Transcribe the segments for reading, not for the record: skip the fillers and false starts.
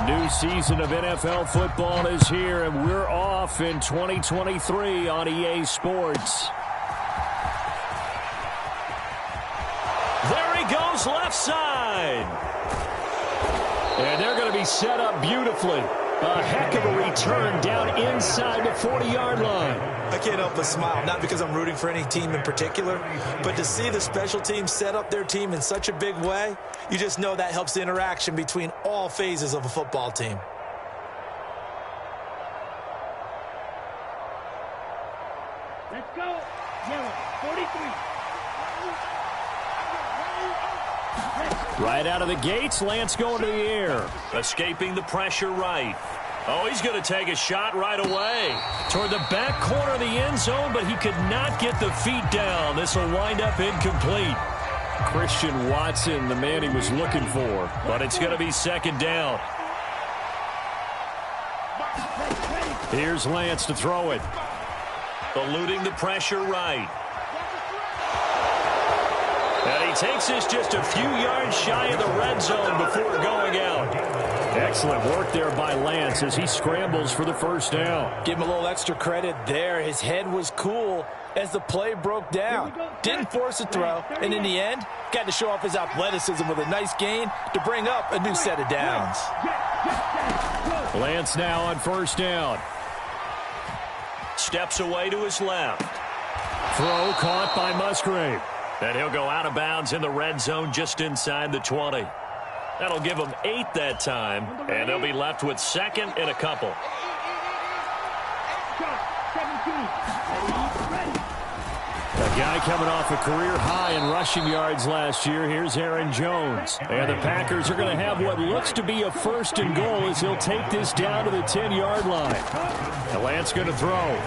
A new season of NFL football is here, and we're off in 2023 on EA Sports. There he goes, left side. And they're going to be set up beautifully. A heck of a return down inside the 40-yard line. I can't help but smile, not because I'm rooting for any team in particular, but to see the special team set up their team in such a big way, you just know that helps the interaction between all phases of a football team. Let's go. Yellow, 43. Right out of the gates, Lance going to the air. Escaping the pressure right. Oh, he's going to take a shot right away. Toward the back corner of the end zone, but he could not get the feet down. This will wind up incomplete. Christian Watson, the man he was looking for. But it's going to be second down. Here's Lance to throw it. Eluding the pressure right. And he takes this just a few yards shy of the red zone before going out. Excellent work there by Lance as he scrambles for the first down. Give him a little extra credit there. His head was cool as the play broke down. Didn't force a throw, and in the end, got to show off his athleticism with a nice gain to bring up a new set of downs. Lance now on first down. Steps away to his left. Throw caught by Musgrave. And he'll go out of bounds in the red zone just inside the 20. That'll give them 8 that time, and they'll be left with second and a couple. A guy coming off a career high in rushing yards last year. Here's Aaron Jones. And the Packers are going to have what looks to be a first and goal as he'll take this down to the 10-yard line. And Lance going to throw.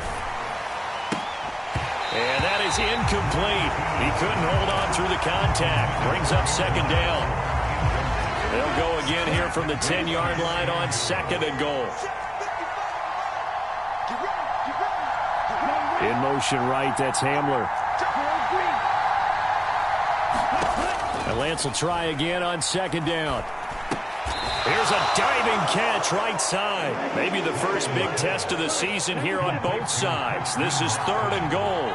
And that is incomplete. He couldn't hold on through the contact. Brings up second down. They'll go again here from the 10-yard line on second and goal. In motion right, that's Hamler. And Lance will try again on second down. Here's a diving catch right side. Maybe the first big test of the season here on both sides. This is third and goal.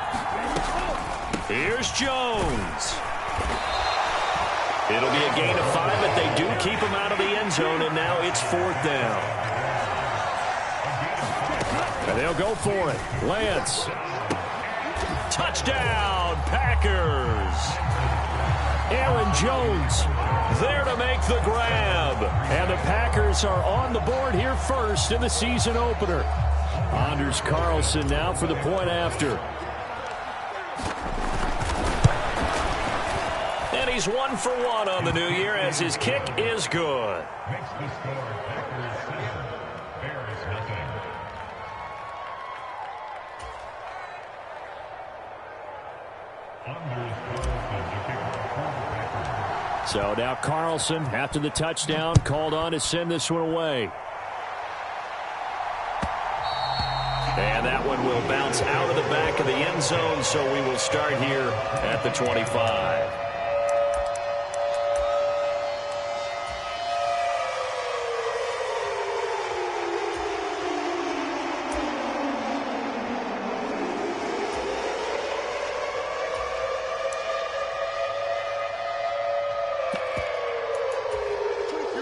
Here's Jones. It'll be a gain of 5, but they do keep him out of the end zone, and now it's fourth down. And they'll go for it. Lance. Touchdown, Packers. Aaron Jones there to make the grab. And the Packers are on the board here first in the season opener. Anders Carlson now for the point after. And he's 1 for 1 on the new year as his kick is good. So now Carlson, after the touchdown, called on to send this one away. And that one will bounce out of the back of the end zone, so we will start here at the 25.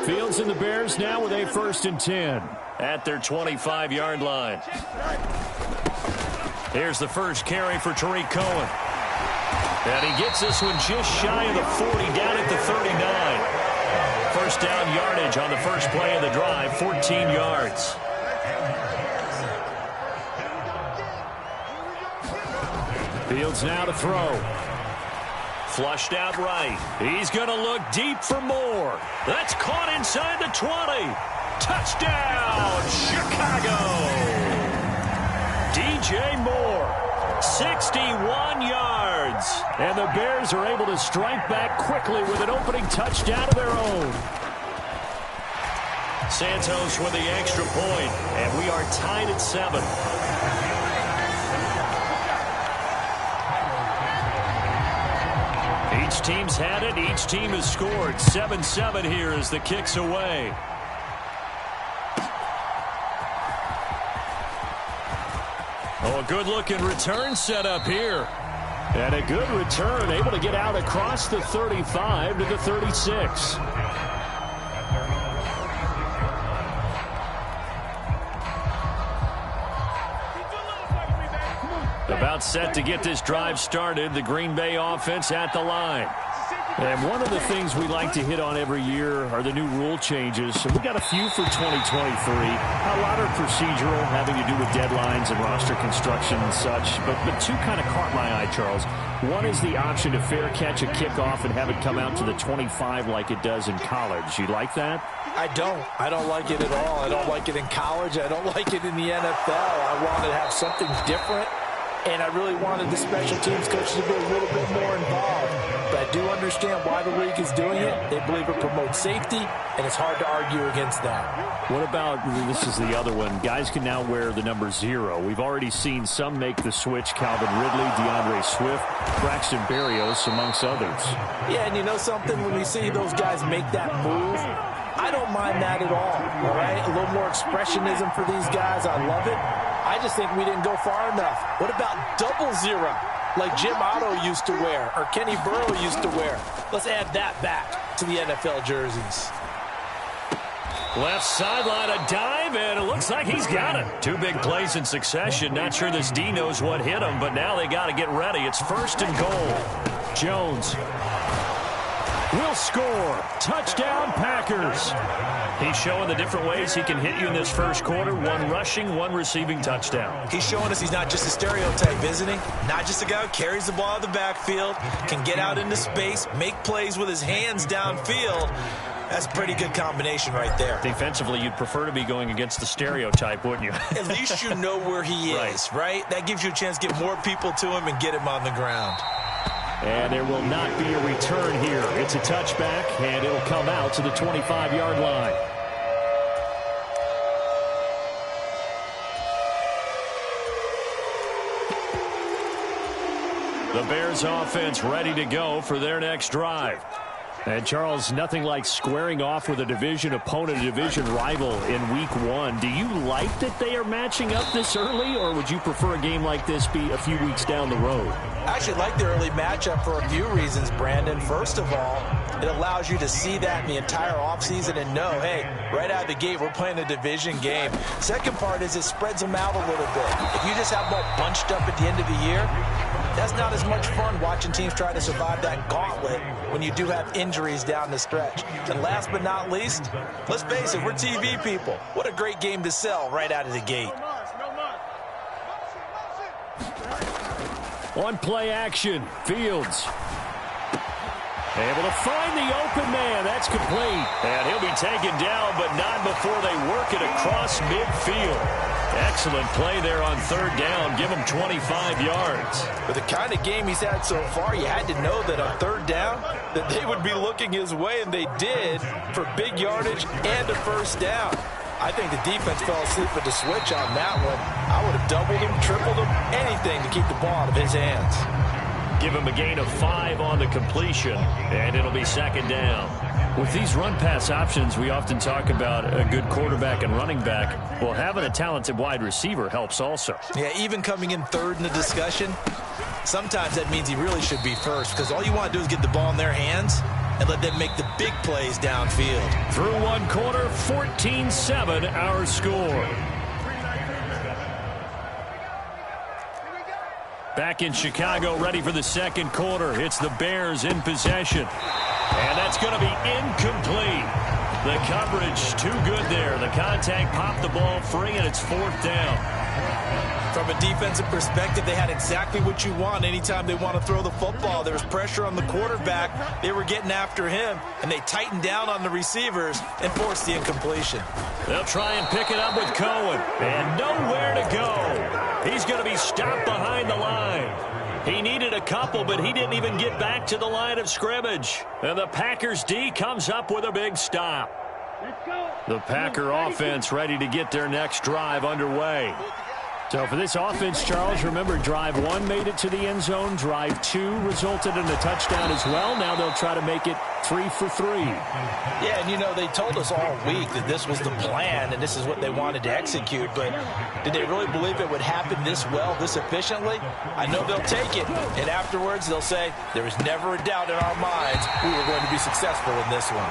Fields and the Bears now with a 1st and 10. At their 25-yard line. Here's the first carry for Tariq Cohen. And he gets this one just shy of the 40, down at the 39. First down yardage on the first play of the drive, 14 yards. Fields now to throw. Flushed out right. He's going to look deep for more. That's caught inside the 20. Touchdown, Chicago. DJ Moore, 61 yards. And the Bears are able to strike back quickly with an opening touchdown of their own. Santos with the extra point, and we are tied at 7. Each team's had it. Each team has scored. 7-7 here as the kick's away. Oh, a good-looking return set up here. And a good return, able to get out across the 35 to the 36. About set to get this drive started. The Green Bay offense at the line. And one of the things we like to hit on every year are the new rule changes. So we got a few for 2023. A lot are procedural, having to do with deadlines and roster construction and such. But two kind of caught my eye, Charles. One is the option to fair catch a kickoff and have it come out to the 25 like it does in college. You like that? I don't. I don't like it at all. I don't like it in college. I don't like it in the NFL. I want to have something different. And I really wanted the special teams coaches to be a little bit more involved. But I do understand why the league is doing it. They believe it promotes safety, and it's hard to argue against that. What about, this is the other one, guys can now wear the number 0. We've already seen some make the switch, Calvin Ridley, DeAndre Swift, Braxton Berrios, amongst others. Yeah, and you know something? When we see those guys make that move, I don't mind that at all right? A little more expressionism for these guys. I love it. I just think we didn't go far enough. What about 00, like Jim Otto used to wear or Kenny Burrow used to wear? Let's add that back to the NFL jerseys. Left sideline, a dive, and it looks like he's got it. 2 big plays in succession. Not sure this D knows what hit him, but now they got to get ready. It's 1st and goal. Jones will score. Touchdown, Packers. He's showing the different ways he can hit you in this first quarter. 1 rushing, 1 receiving touchdown. He's showing us he's not just a stereotype, isn't he? Not just a guy who carries the ball out of the backfield, can get out into space, make plays with his hands downfield. That's a pretty good combination right there. Defensively, you'd prefer to be going against the stereotype, wouldn't you? At least you know where he is, right? That gives you a chance to get more people to him and get him on the ground. And there will not be a return here. It's a touchback, and it'll come out to the 25-yard line. The Bears offense ready to go for their next drive. And, Charles, nothing like squaring off with a division opponent, a division rival in Week 1. Do you like that they are matching up this early, or would you prefer a game like this be a few weeks down the road? I actually like the early matchup for a few reasons, Brandon. First of all, it allows you to see that in the entire offseason and know, hey, right out of the gate, we're playing a division game. Second part is it spreads them out a little bit. If you just have them all bunched up at the end of the year, that's not as much fun watching teams try to survive that gauntlet when you do have injuries down the stretch. And last but not least, let's face it, we're TV people. What a great game to sell right out of the gate. On play action, Fields able to find the open man. That's complete. And he'll be taken down, but not before they work it across midfield. Excellent play there on 3rd down. Give him 25 yards. With the kind of game he's had so far, you had to know that on 3rd down that they would be looking his way, and they did, for big yardage and a 1st down. I think the defense fell asleep at the switch on that one. I would have doubled him, tripled him, anything to keep the ball out of his hands. Give him a gain of 5 on the completion, and it'll be 2nd down. With these run-pass options, we often talk about a good quarterback and running back. Well, having a talented wide receiver helps also. Yeah, even coming in 3rd in the discussion, sometimes that means he really should be 1st, because all you want to do is get the ball in their hands and let them make the big plays downfield. Through 1 quarter, 14-7 our score. Back in Chicago, ready for the 2nd quarter. It's the Bears in possession. And that's going to be incomplete. The coverage too good there. The contact popped the ball free, and it's 4th down. From a defensive perspective, they had exactly what you want anytime they want to throw the football. There was pressure on the quarterback. They were getting after him, and they tightened down on the receivers and forced the incompletion. They'll try and pick it up with Cohen. And nowhere to go. He's going to be stopped behind the line. He needed a couple, but he didn't even get back to the line of scrimmage. And the Packers D comes up with a big stop. The Packer offense ready to get their next drive underway. So for this offense, Charles, remember, drive 1 made it to the end zone. Drive 2 resulted in a touchdown as well. Now they'll try to make it 3 for 3. Yeah, and you know, they told us all week that this was the plan and this is what they wanted to execute, but did they really believe it would happen this well, this efficiently? I know they'll take it, and afterwards they'll say, there was never a doubt in our minds we were going to be successful in this one.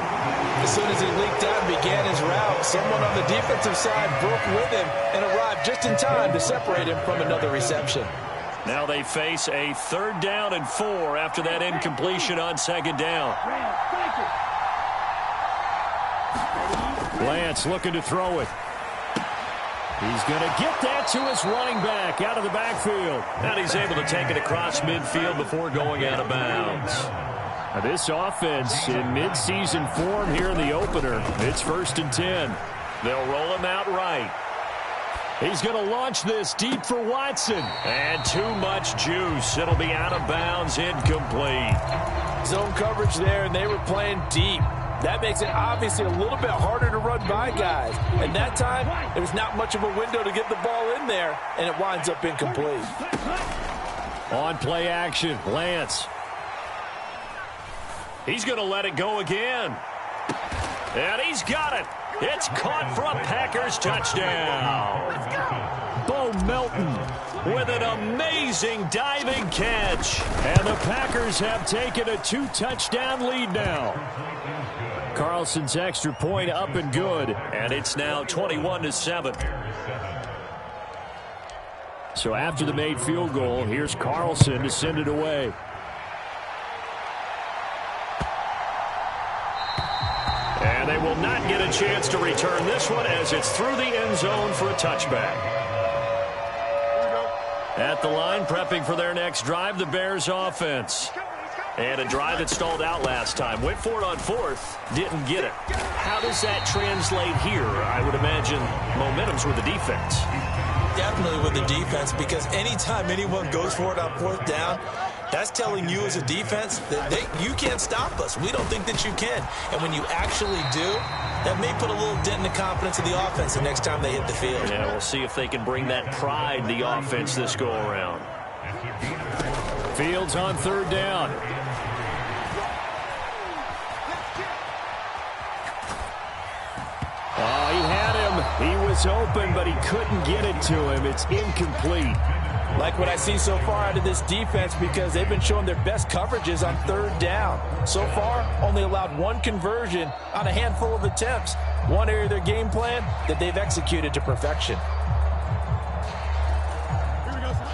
As soon as he leaked out and began his route, someone on the defensive side broke with him and arrived just in time to separate him from another reception. Now they face a 3rd down and 4 after that incompletion on 2nd down. Lance looking to throw it. He's going to get that to his running back out of the backfield. And he's able to take it across midfield before going out of bounds. Now this offense in midseason form here in the opener. It's 1st and 10. They'll roll him out right. He's going to launch this deep for Watson. And too much juice. It'll be out of bounds, incomplete. Zone coverage there, and they were playing deep. That makes it obviously a little bit harder to run by guys. And that time, there was not much of a window to get the ball in there, and it winds up incomplete. On play action, Lance. He's going to let it go again. And he's got it. It's caught for a Packers touchdown. Bo Melton with an amazing diving catch. And the Packers have taken a 2-touchdown lead now. Carlson's extra point up and good. And it's now 21-7. So after the made field goal, here's Carlson to send it away. And they will not get a chance to return this one as it's through the end zone for a touchback. At the line, prepping for their next drive, the Bears offense. And a drive that stalled out last time. Went for it on 4th, didn't get it. How does that translate here? I would imagine momentum's with the defense. Definitely with the defense, because anytime anyone goes for it on 4th down, that's telling you as a defense that you can't stop us. We don't think that you can. And when you actually do, that may put a little dent in the confidence of the offense the next time they hit the field. Yeah, we'll see if they can bring that pride the offense this go around. Fields on 3rd down. Oh, he had him. He was open, but he couldn't get it to him. It's incomplete. Like what I see so far out of this defense, because they've been showing their best coverages on 3rd down. So far, only allowed 1 conversion on a handful of attempts. One area of their game plan that they've executed to perfection.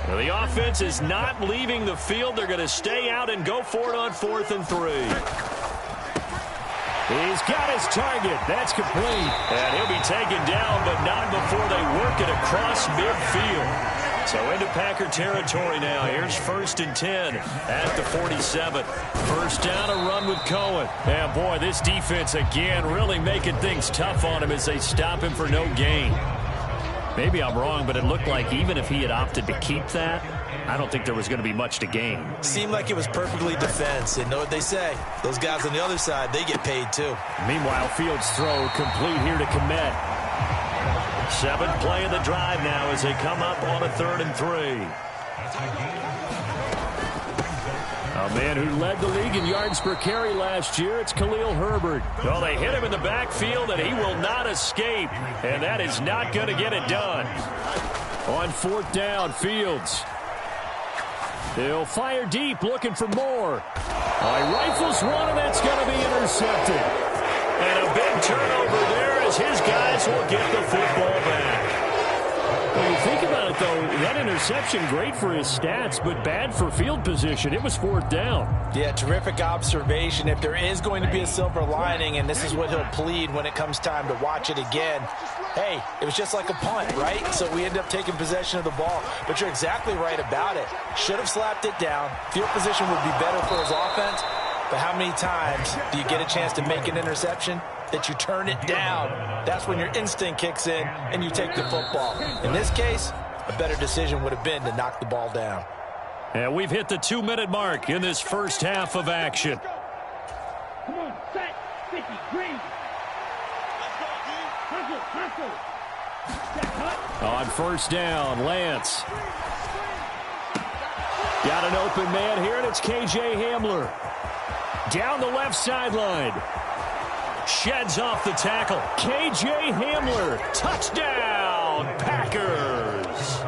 Well, the offense is not leaving the field. They're going to stay out and go for it on 4th and 3. He's got his target. That's complete. And he'll be taken down, but not before they work it across midfield. So into Packer territory now. Here's 1st and 10 at the 47. 1st down, a run with Cohen. And boy, this defense again really making things tough on him as they stop him for no gain. Maybe I'm wrong, but it looked like even if he had opted to keep that, I don't think there was going to be much to gain. Seemed like it was perfectly defense. And know what they say? Those guys on the other side, they get paid too. Meanwhile, Fields' throw complete here to Kmet. 7th play of the drive now as they come up on a 3rd and 3. A man who led the league in yards per carry last year, it's Khalil Herbert. Well, they hit him in the backfield, and he will not escape. And that is not going to get it done. On 4th down, Fields. He'll fire deep, looking for more. He rifles one, and that's going to be intercepted. And a big turnover there as his guys will get the football back. When you think about it, though, that interception, great for his stats, but bad for field position. It was 4th down. Yeah, terrific observation. If there is going to be a silver lining, and this is what he'll plead when it comes time to watch it again, hey, it was just like a punt, right? So we end up taking possession of the ball. But you're exactly right about it. Should have slapped it down. Field position would be better for his offense. But how many times do you get a chance to make an interception that you turn it down? That's when your instinct kicks in and you take the football. In this case, a better decision would have been to knock the ball down. And we've hit the 2-minute mark in this first half of action. Come on, set, 50, green. Hustle. On 1st down, Lance. Got an open man here, and it's K.J. Hamler. Down the left sideline. Sheds off the tackle. K.J. Hamler. Touchdown, Packers.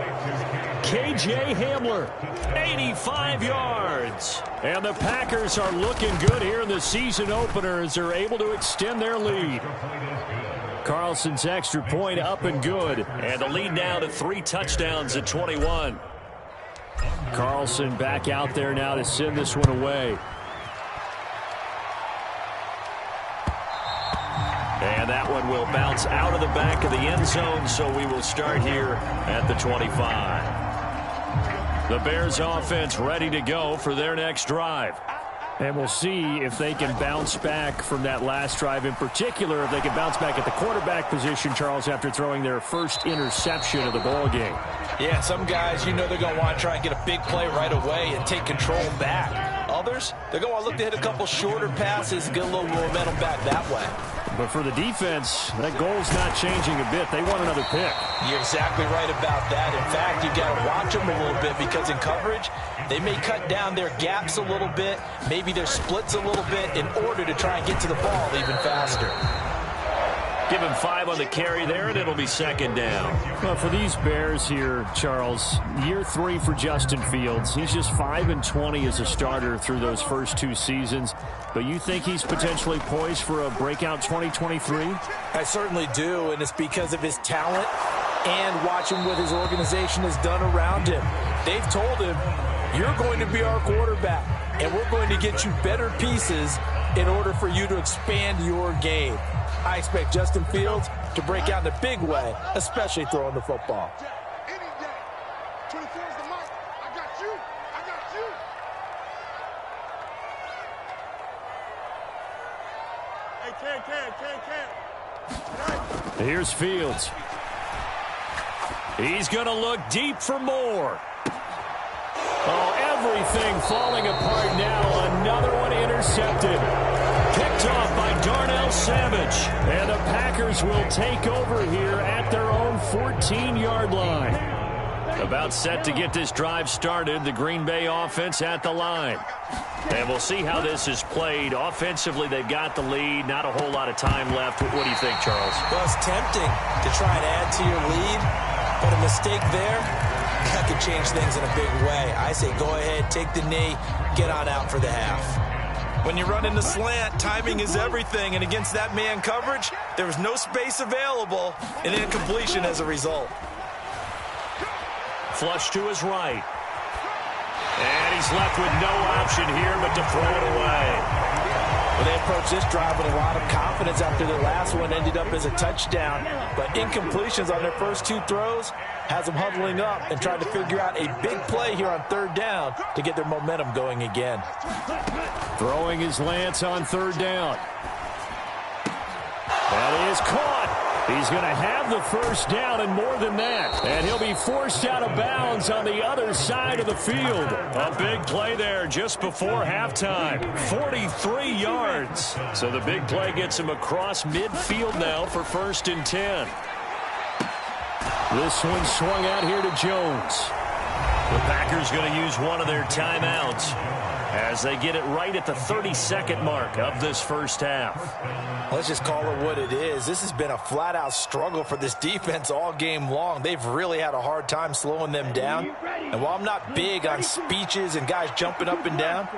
K.J. Hamler. 85 yards. And the Packers are looking good here in the season opener as they're able to extend their lead. Carlson's extra point up and good. And the lead now to 3 touchdowns at 21. Carlson back out there now to send this one away. And that one will bounce out of the back of the end zone, so we will start here at the 25. The Bears offense ready to go for their next drive. And we'll see if they can bounce back from that last drive. In particular, if they can bounce back at the quarterback position, Charles, after throwing their first interception of the ball game. Yeah, some guys, they're going to want to try and get a big play right away and take control back. Others, they're going to want to look to hit a couple shorter passes and get a little momentum back that way. But for the defense, that goal's not changing a bit. They want another pick. You're exactly right about that. In fact, you've got to watch them a little bit because in coverage, they may cut down their gaps a little bit, maybe their splits a little bit in order to try and get to the ball even faster. Give him 5 on the carry there, and it'll be second down. Well, for these Bears here, Charles, year 3 for Justin Fields. He's just 5-20 as a starter through those first 2 seasons. But you think he's potentially poised for a breakout 2023? I certainly do, and it's because of his talent and watching what his organization has done around him. They've told him, you're going to be our quarterback, and we're going to get you better pieces in order for you to expand your game. I expect Justin Fields to break out in a big way, especially throwing the football. Any day. 24's the mark. I got you. I got you. Hey, Cam. Here's Fields. He's going to look deep for more. Oh, everything falling apart now. Another one intercepted. Picked off by Darnell Savage. And the Packers will take over here at their own 14-yard line. About set to get this drive started, the Green Bay offense at the line. And we'll see how this is played. Offensively, they've got the lead. Not a whole lot of time left. What do you think, Charles? Well, it's tempting to try and add to your lead, but a mistake there, that could change things in a big way. I say go ahead, take the knee, get on out for the half. When you run in the slant, timing is everything, and against that man coverage, there was no space available, and incompletion as a result. Flush to his right. And he's left with no option here but to throw it away. Well, they approached this drive with a lot of confidence after their last one ended up as a touchdown. But incompletions on their first 2 throws has them huddling up and trying to figure out a big play here on 3rd down to get their momentum going again. Throwing his Lance on 3rd down. That is caught. He's going to have the first down and more than that. And he'll be forced out of bounds on the other side of the field. A big play there just before halftime. 43 yards. So the big play gets him across midfield now for 1st and 10. This one swung out here to Jones. The Packers going to use one of their timeouts as they get it right at the 32nd mark of this first half. Let's just call it what it is. This has been a flat-out struggle for this defense all game long. They've really had a hard time slowing them down. And while I'm not big on speeches and guys jumping up and down,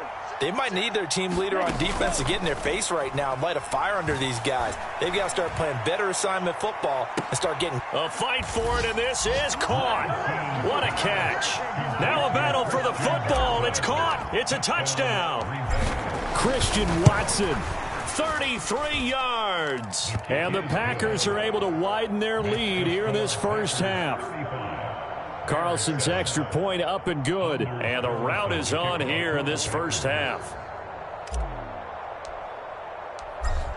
they might need their team leader on defense to get in their face right now and light a fire under these guys. They've got to start playing better assignment football and start getting... A fight for it, and this is caught. What a catch. Now a battle for the football. It's caught. It's a touchdown. Christian Watson. 33 yards. And the Packers are able to widen their lead here in this first half. Carlson's extra point up and good. And the route is on here in this first half.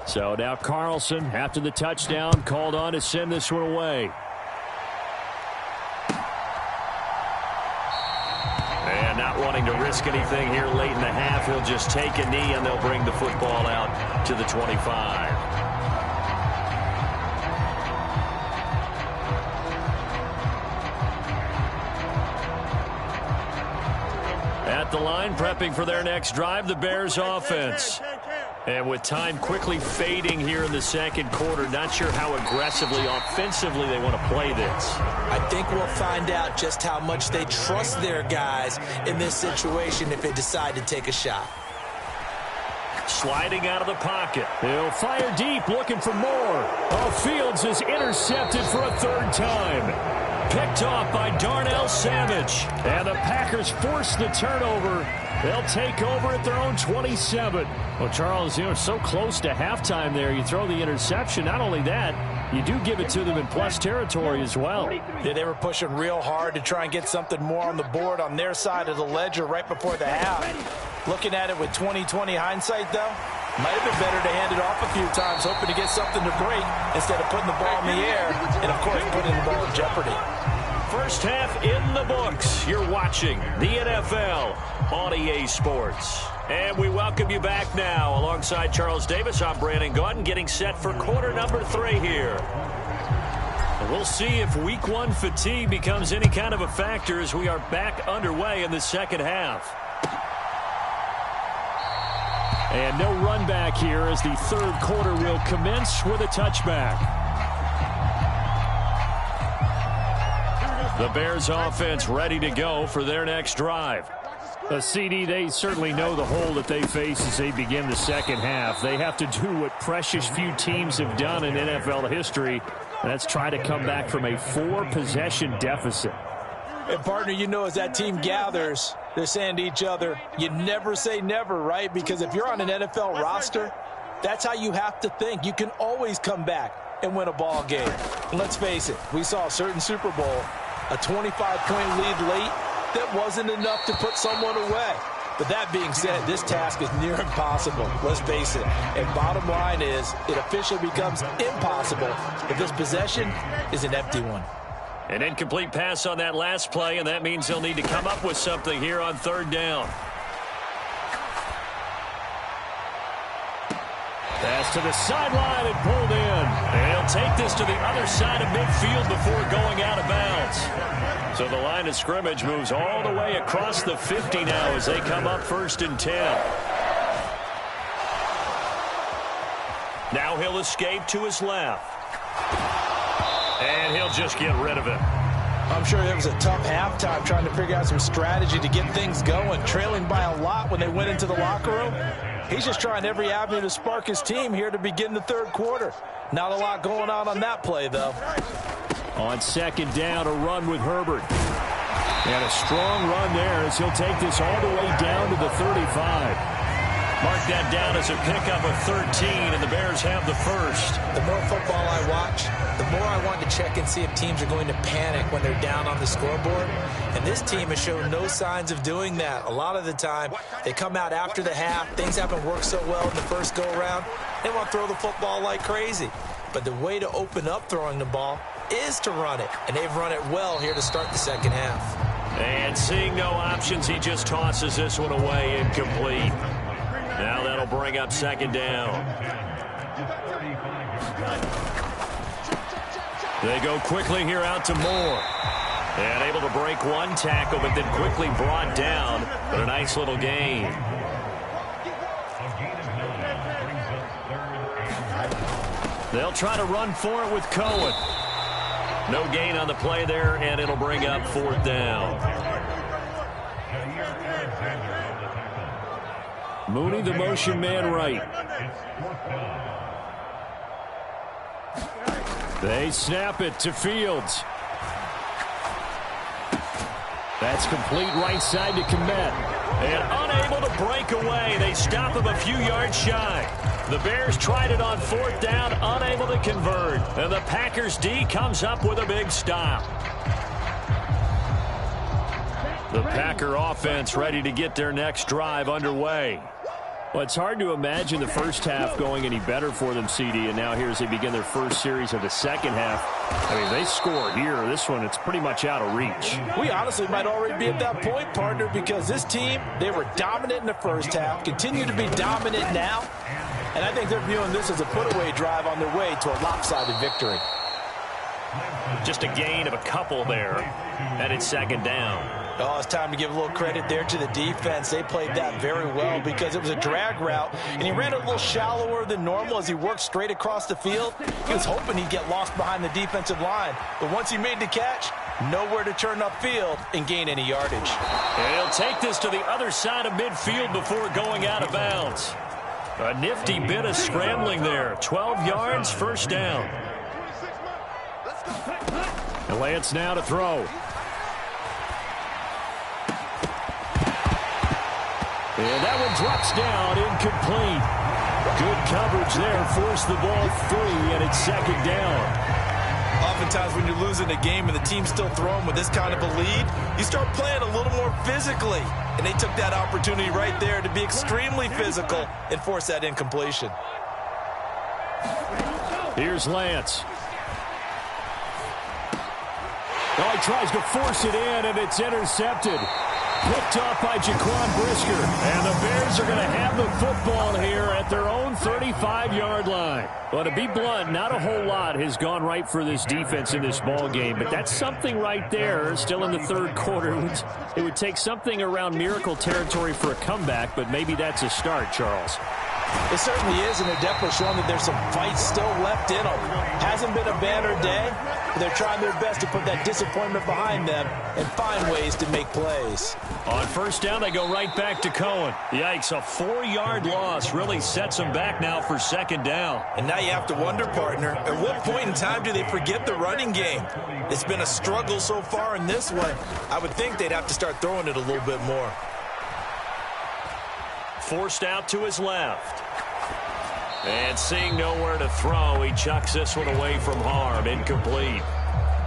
So now Carlson, after the touchdown, called on to send this one away. And not wanting to risk anything here late in the half, he'll just take a knee and they'll bring the football out to the 25. At the line, prepping for their next drive, the Bears offense. And with time quickly fading here in the second quarter, not sure how aggressively, offensively they want to play this. I think we'll find out just how much they trust their guys in this situation if they decide to take a shot. Sliding out of the pocket. He'll fire deep, looking for more. Oh, Fields is intercepted for a third time. Picked off by Darnell Savage. And the Packers force the turnover. They'll take over at their own 27. Well, Charles, so close to halftime there. You throw the interception. Not only that, you do give it to them in plus territory as well. Yeah, they were pushing real hard to try and get something more on the board on their side of the ledger right before the half. Looking at it with 20/20 hindsight, though, might have been better to hand it off a few times, hoping to get something to break instead of putting the ball in the air and, of course, putting the ball in jeopardy. First half in the books. You're watching the NFL on EA Sports. And we welcome you back now. Alongside Charles Davis, I'm Brandon Gaudin, getting set for quarter number 3 here. We'll see if week 1 fatigue becomes any kind of a factor as we are back underway in the second half. And no run back here as the third quarter will commence with a touchback. The Bears offense ready to go for their next drive. A CD, they certainly know the hole that they face as they begin the second half. They have to do what precious few teams have done in NFL history, and that's try to come back from a 4-possession deficit. And, partner, as that team gathers, they're saying to each other, you never say never, right? Because if you're on an NFL roster, that's how you have to think. You can always come back and win a ball game. And let's face it, we saw a certain Super Bowl, a 25-point lead late that wasn't enough to put someone away. But that being said, this task is near impossible. Let's face it. And bottom line is, it officially becomes impossible if this possession is an empty one. An incomplete pass on that last play, and that means they'll need to come up with something here on third down. Pass to the sideline and pulled in. And he'll take this to the other side of midfield before going out of bounds. So the line of scrimmage moves all the way across the 50 now as they come up 1st and 10. Now he'll escape to his left. And he'll just get rid of it. I'm sure it was a tough halftime trying to figure out some strategy to get things going. Trailing by a lot when they went into the locker room. He's just trying every avenue to spark his team here to begin the third quarter. Not a lot going on that play, though. On second down, a run with Herbert. And a strong run there as he'll take this all the way down to the 35. Mark that down as a pickup of 13, and the Bears have the first. The more football I watch, the more I want to check and see if teams are going to panic when they're down on the scoreboard. And this team has shown no signs of doing that. A lot of the time, they come out after the half. Things haven't worked so well in the first go-around. They want to throw the football like crazy. But the way to open up throwing the ball is to run it. And they've run it well here to start the second half. And seeing no options, he just tosses this one away, incomplete. Now that'll bring up second down. They go quickly here out to Moore. And able to break one tackle, but then quickly brought down. But a nice little gain. They'll try to run for it with Cohen. No gain on the play there, and it'll bring up 4th down. Mooney, the motion man right. They snap it to Fields. That's complete right side to Kmet. And unable to break away. They stop him a few yards shy. The Bears tried it on 4th down, unable to convert. And the Packers D comes up with a big stop. The Packer offense ready to get their next drive underway. Well, it's hard to imagine the first half going any better for them, CD, and now here as they begin their first series of the second half. I mean, they score here. This one, it's pretty much out of reach. We honestly might already be at that point, partner, because this team, they were dominant in the first half, continue to be dominant now, and I think they're viewing this as a put-away drive on their way to a lopsided victory. Just a gain of a couple there, and it's second down. Oh, it's time to give a little credit there to the defense. They played that very well because it was a drag route, and he ran a little shallower than normal as he worked straight across the field. He was hoping he'd get lost behind the defensive line, but once he made the catch, nowhere to turn upfield and gain any yardage. And he'll take this to the other side of midfield before going out of bounds. A nifty bit of scrambling there. 12 yards, first down. And Lance now to throw. And that one drops down, incomplete. Good coverage there, forced the ball free, and it's second down. Oftentimes when you're losing a game and the team's still throwing with this kind of a lead, you start playing a little more physically. And they took that opportunity right there to be extremely physical and force that incompletion. Here's Lance. Oh, he tries to force it in, and it's intercepted. Picked off by Jaquan Brisker. And the Bears are going to have the football here at their own 35-yard line. Well, to be blunt, not a whole lot has gone right for this defense in this ball game, but that's something right there. Still in the third quarter. It would take something around miracle territory for a comeback, but maybe that's a start, Charles. It certainly is, and they're definitely showing that there's some fight still left in them. Hasn't been a banner day, but they're trying their best to put that disappointment behind them and find ways to make plays. On first down, they go right back to Cohen. Yikes, a 4-yard loss really sets them back now for second down. And now you have to wonder, partner, at what point in time do they forget the running game? It's been a struggle so far in this one. I would think they'd have to start throwing it a little bit more. Forced out to his left. And seeing nowhere to throw, he chucks this one away from harm. Incomplete.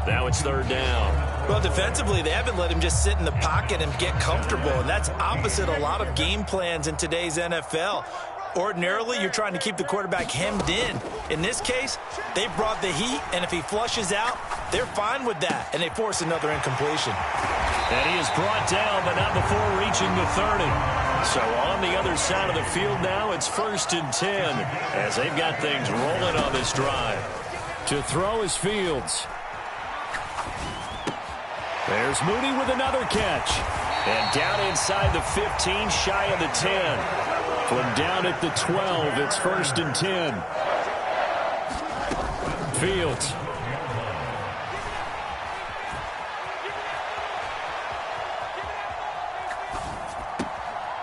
Now it's third down. Well, defensively, they haven't let him just sit in the pocket and get comfortable, and that's opposite a lot of game plans in today's NFL. Ordinarily, you're trying to keep the quarterback hemmed in. In this case, they brought the heat, and if he flushes out, they're fine with that, and they force another incompletion. And he is brought down, but not before reaching the 30. So on the other side of the field now, it's 1st and 10 as they've got things rolling on this drive. To throw is Fields. There's Mooney with another catch. And down inside the 15, shy of the 10. From down at the 12, it's 1st and 10. Fields.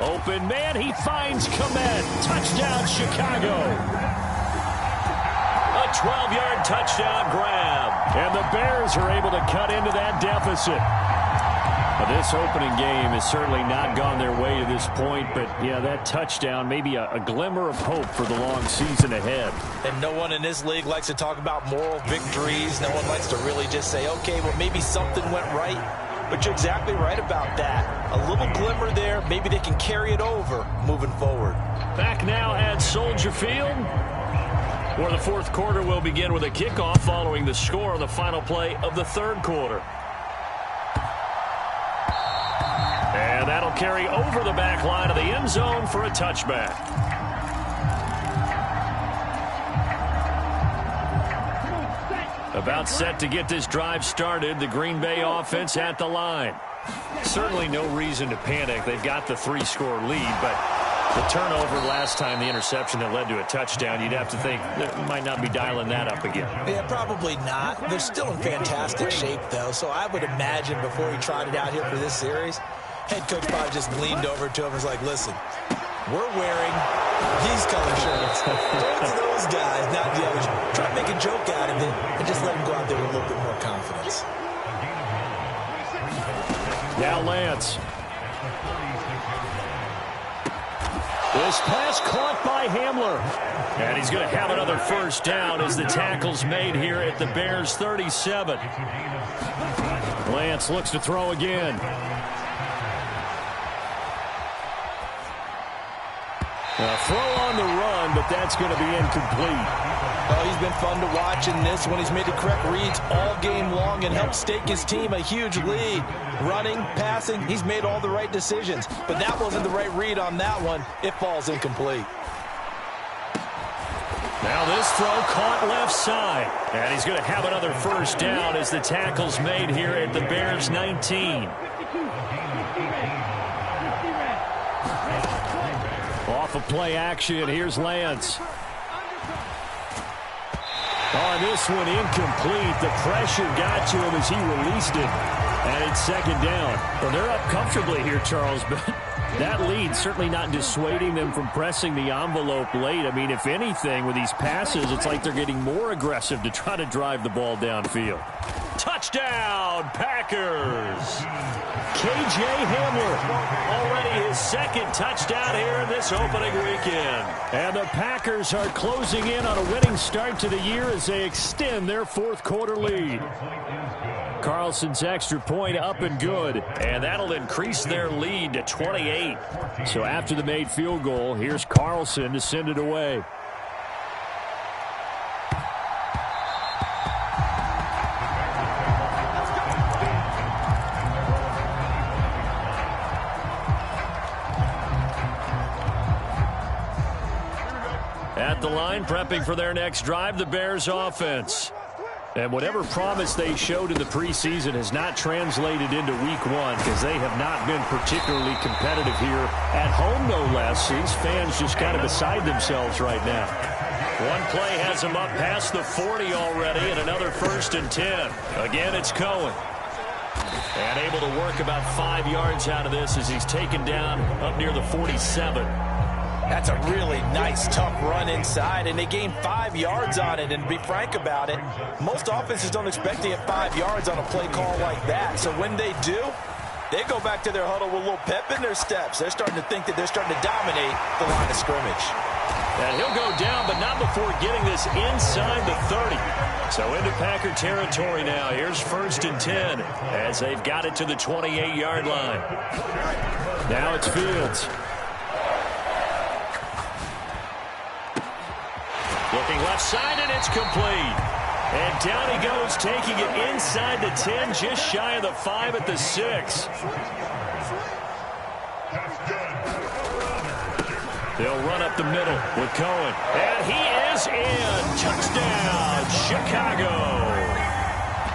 Open man, he finds Kmet. Touchdown, Chicago. A 12-yard touchdown grab. And the Bears are able to cut into that deficit. Now, this opening game has certainly not gone their way to this point, but, yeah, that touchdown, maybe a glimmer of hope for the long season ahead. And no one in this league likes to talk about moral victories. No one likes to really just say, okay, well, maybe something went right. But you're exactly right about that. A little glimmer there. Maybe they can carry it over moving forward. Back now at Soldier Field, where the fourth quarter will begin with a kickoff following the score on the final play of the third quarter. And that'll carry over the back line of the end zone for a touchback. About set to get this drive started, the Green Bay offense at the line. Certainly no reason to panic. They've got the 3-score lead, but the turnover last time, the interception that led to a touchdown, you'd have to think they might not be dialing that up again. Yeah, probably not. They're still in fantastic shape, though, so I would imagine before he trotted out here for this series, head coach probably just leaned over to him and was like, listen, we're wearing these color shirts. Throw it to those guys, not the others. Try to make a joke out of it and just let them go out there with a little bit more confidence. Now Lance. This pass caught by Hamler. And he's going to have another first down as the tackle's made here at the Bears' 37. Lance looks to throw again. A throw on the run, but that's going to be incomplete. Oh, he's been fun to watch in this one. He's made the correct reads all game long and helped stake his team a huge lead. Running, passing, he's made all the right decisions. But that wasn't the right read on that one. It falls incomplete. Now this throw caught left side. And he's going to have another first down as the tackle's made here at the Bears 19. Off of play action, here's Lance. On this one, incomplete. The pressure got to him as he released it. And it's second down. Well, they're up comfortably here, Charles, but that lead certainly not dissuading them from pressing the envelope late. I mean, if anything, with these passes, it's like they're getting more aggressive to try to drive the ball downfield. Touchdown, Packers! K.J. Hamler, already his second touchdown here in this opening weekend. And the Packers are closing in on a winning start to the year as they extend their fourth quarter lead. Carlson's extra point up and good. And that'll increase their lead to 28. So after the made field goal, here's Carlson to send it away. At the line, prepping for their next drive, the Bears offense. And whatever promise they showed in the preseason has not translated into week one because they have not been particularly competitive here at home, no less. These fans just kind of beside themselves right now. One play has him up past the 40 already, and another 1st and 10. Again, it's Cohen. And able to work about 5 yards out of this as he's taken down up near the 47. That's a really nice, tough run inside, and they gained 5 yards on it. And to be frank about it, most offenses don't expect to get 5 yards on a play call like that. So when they do, they go back to their huddle with a little pep in their steps. They're starting to think that they're starting to dominate the line of scrimmage. And he'll go down, but not before getting this inside the 30. So into Packer territory now. Here's 1st and 10 as they've got it to the 28-yard line. Now it's Fields. Looking left side, and it's complete. And down he goes, taking it inside the 10, just shy of the 5 at the 6. They'll run up the middle with Cohen. And he is in. Touchdown, Chicago.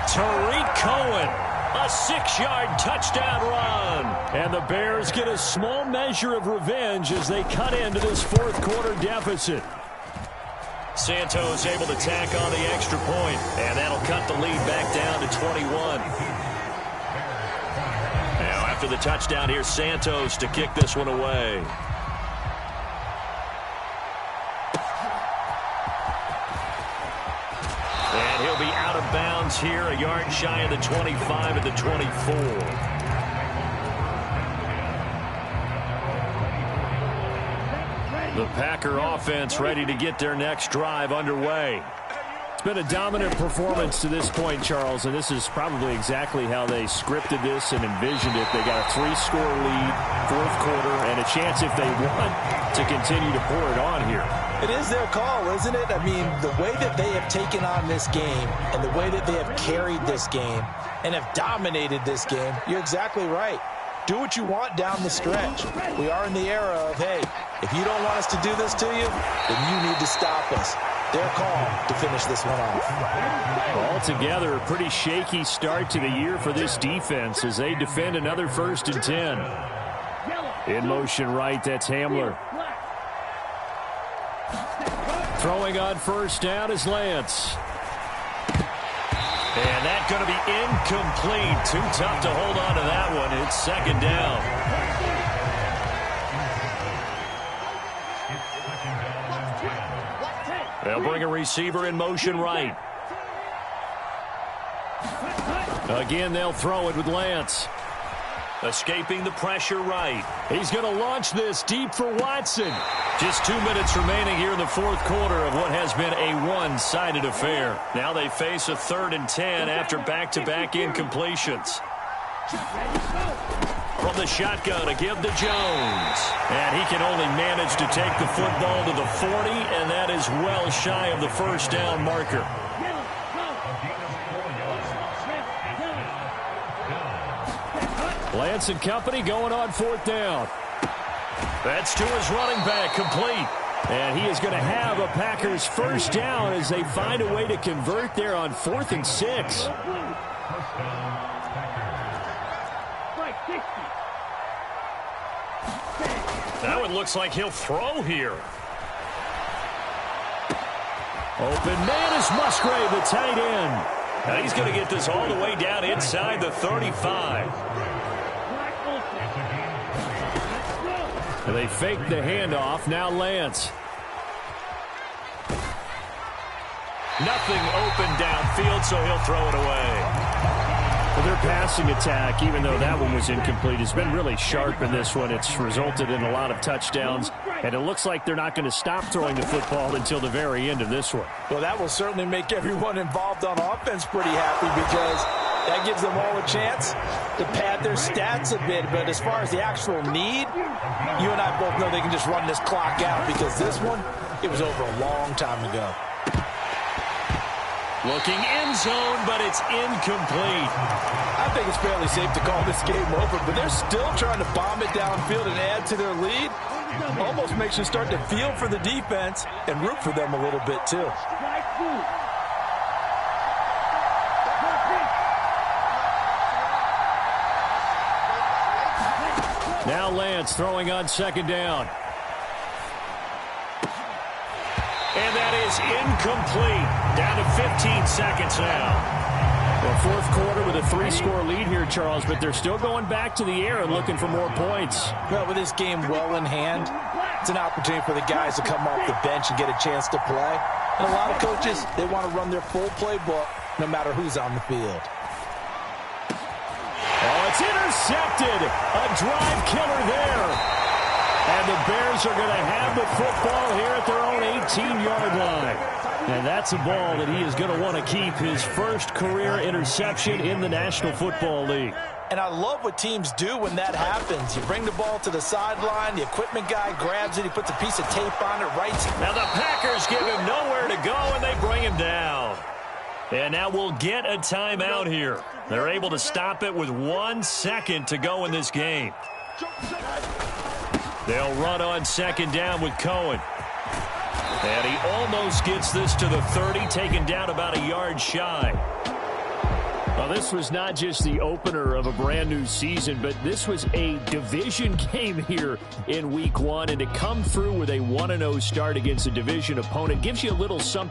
Tariq Cohen, a 6-yard touchdown run. And the Bears get a small measure of revenge as they cut into this fourth quarter deficit. Santos able to tack on the extra point, and that'll cut the lead back down to 21. Now after the touchdown, here's Santos to kick this one away. And he'll be out of bounds here, a yard shy of the 25 at the 24. The Packer offense ready to get their next drive underway. It's been a dominant performance to this point, Charles, and this is probably exactly how they scripted this and envisioned it. They got a 3-score lead, fourth quarter, and a chance if they want to continue to pour it on here. It is their call, isn't it? I mean, the way that they have taken on this game and the way that they have carried this game and have dominated this game, you're exactly right. Do what you want down the stretch. We are in the era of, hey, if you don't want us to do this to you, then you need to stop us. Their call to finish this one off. Altogether, a pretty shaky start to the year for this defense as they defend another 1st and 10. In motion right, that's Hamler. Throwing on 1st down is Lance. And that's going to be incomplete. Too tough to hold on to that one. It's 2nd down. They'll bring a receiver in motion right. Again, they'll throw it with Lance. Escaping the pressure right. He's going to launch this deep for Watson. Just 2 minutes remaining here in the fourth quarter of what has been a one-sided affair. Now they face a 3rd and 10 after back-to-back incompletions. From the shotgun to give to Jones. And he can only manage to take the football to the 40, and that is well shy of the 1st down marker. Lance and company going on 4th down. That's to his running back, complete. And he is going to have a Packers first down as they find a way to convert there on 4th and 6. That one looks like he'll throw here. Open man is Musgrave, the tight end. Now he's going to get this all the way down inside the 35. They fake the handoff. Now Lance. Nothing open downfield, so he'll throw it away. Well, their passing attack, even though that one was incomplete, has been really sharp in this one. It's resulted in a lot of touchdowns, and it looks like they're not going to stop throwing the football until the very end of this one. Well, that will certainly make everyone involved on offense pretty happy because that gives them all a chance to pad their stats a bit. But as far as the actual need, you and I both know they can just run this clock out because this one, it was over a long time ago. Looking end zone, but it's incomplete. I think it's fairly safe to call this game over, but they're still trying to bomb it downfield and add to their lead. Almost makes you start to feel for the defense and root for them a little bit, too. Now Lance throwing on 2nd down. And that is incomplete. Down to 15 seconds now. Well, 4th quarter with a 3-score lead here, Charles, but they're still going back to the air and looking for more points. Well, with this game well in hand, it's an opportunity for the guys to come off the bench and get a chance to play. And a lot of coaches, they want to run their full playbook no matter who's on the field. Oh, it's intercepted. A drive killer there. And the Bears are going to have the football here at their own 18-yard line. And that's a ball that he is going to want to keep, his first career interception in the National Football League. And I love what teams do when that happens. You bring the ball to the sideline, the equipment guy grabs it, he puts a piece of tape on it, writes it. Now the Packers give him nowhere to go, and they bring him down. And now we'll get a timeout here. They're able to stop it with 1 second to go in this game. They'll run on 2nd down with Cohen. And he almost gets this to the 30, taken down about a yard shy. Well, this was not just the opener of a brand new season, but this was a division game here in Week 1. And to come through with a 1-0 start against a division opponent gives you a little something.